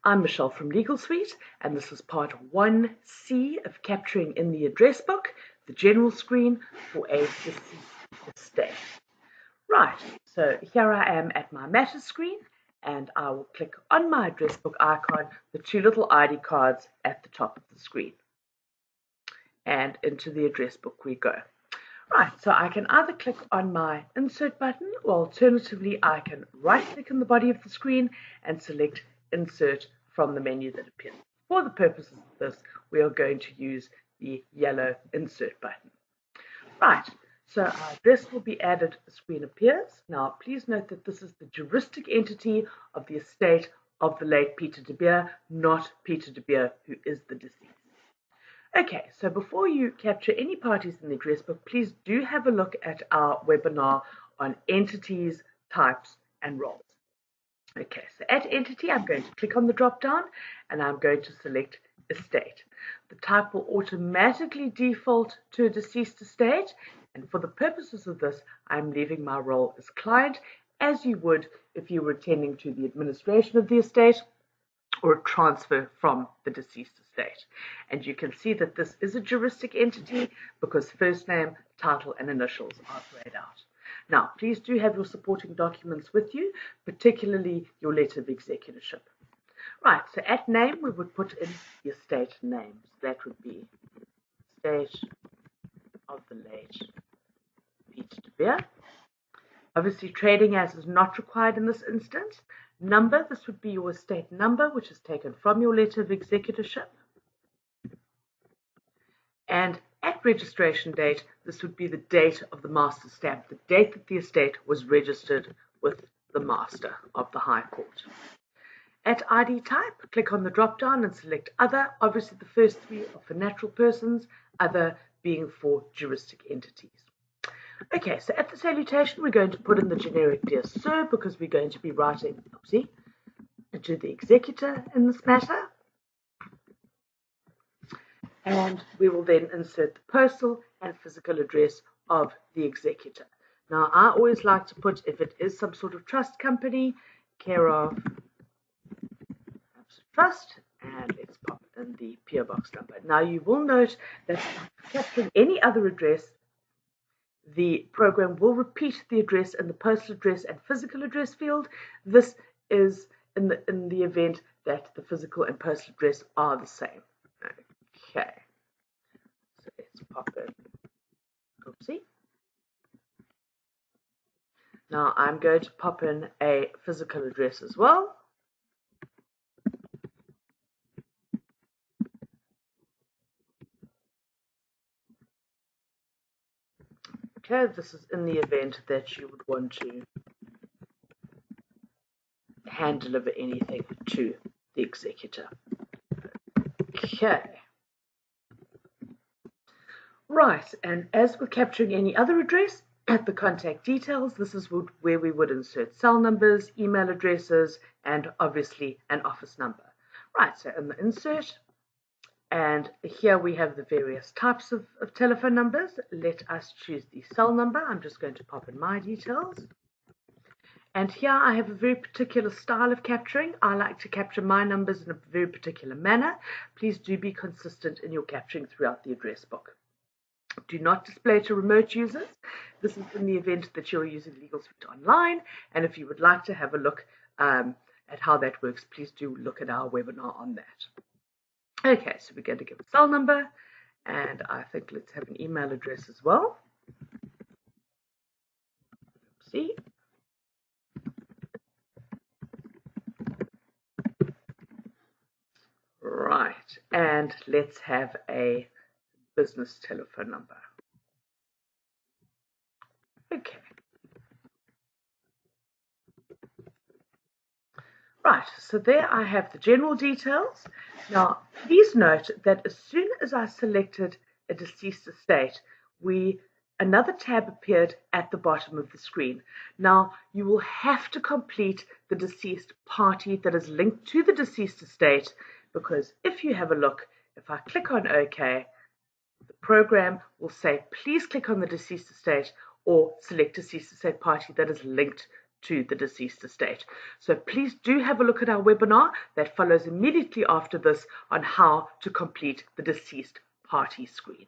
I'm Michelle from Legal Suite, and this is part 1C of capturing in the address book the general screen for a deceased estate. Right, so here I am at my matters screen, and I will click on my address book icon, the two little ID cards at the top of the screen. And into the address book we go. Right, so I can either click on my insert button, or alternatively I can right click in the body of the screen and select insert from the menu that appears. For the purposes of this, we are going to use the yellow insert button. Right, so our address will be added as the screen appears. Now please note that this is the juristic entity of the estate of the late Peter de Beer, not Peter de Beer, who is the deceased. Okay, so before you capture any parties in the address book, please do have a look at our webinar on entities, types, and roles. Okay, so at entity, I'm going to click on the drop down and I'm going to select estate. The type will automatically default to a deceased estate, and for the purposes of this, I'm leaving my role as client, as you would if you were attending to the administration of the estate or a transfer from the deceased estate. And you can see that this is a juristic entity because first name, title, and initials are grayed out. Now, please do have your supporting documents with you, particularly your letter of executorship. Right, so at name, we would put in the estate name. So that would be estate of the late Peter de Beer. Obviously, trading as is not required in this instance. Number, this would be your estate number, which is taken from your letter of executorship. And at registration date, this would be the date of the master stamp, the date that the estate was registered with the master of the High Court. At ID type, click on the drop down and select other. Obviously, the first three are for natural persons, other being for juristic entities. Okay, so at the salutation, we're going to put in the generic Dear Sir, because we're going to be writing, to the executor in this matter. And we will then insert the postal and physical address of the executor. Now, I always like to put, if it is some sort of trust company, care of trust, and let's pop in the PO box number. Now, you will note that capturing any other address, the program will repeat the address in the postal address and physical address field. This is in the event that the physical and postal address are the same. Okay, so let's pop in. Oopsie. Now I'm going to pop in a physical address as well. Okay, this is in the event that you would want to hand deliver anything to the executor. Okay. Right, and as we're capturing any other address, at the contact details, this is where we would insert cell numbers, email addresses, and obviously an office number. Right, so in the insert, and here we have the various types of telephone numbers. Let us choose the cell number. I'm just going to pop in my details. And here I have a very particular style of capturing. I like to capture my numbers in a very particular manner. Please do be consistent in your capturing throughout the address book. Do not display to remote users. This is in the event that you're using Legal Suite Online. And if you would like to have a look at how that works, please do look at our webinar on that. Okay, so we're going to give a cell number. And I think let's have an email address as well. See? Right, and let's have a business telephone number. Okay. Right, so there I have the general details. Now, please note that as soon as I selected a deceased estate, another tab appeared at the bottom of the screen. Now, you will have to complete the deceased party that is linked to the deceased estate, because if you have a look, if I click on OK, the program will say, please click on the deceased estate or select deceased estate party that is linked to the deceased estate. So please do have a look at our webinar that follows immediately after this on how to complete the deceased party screen.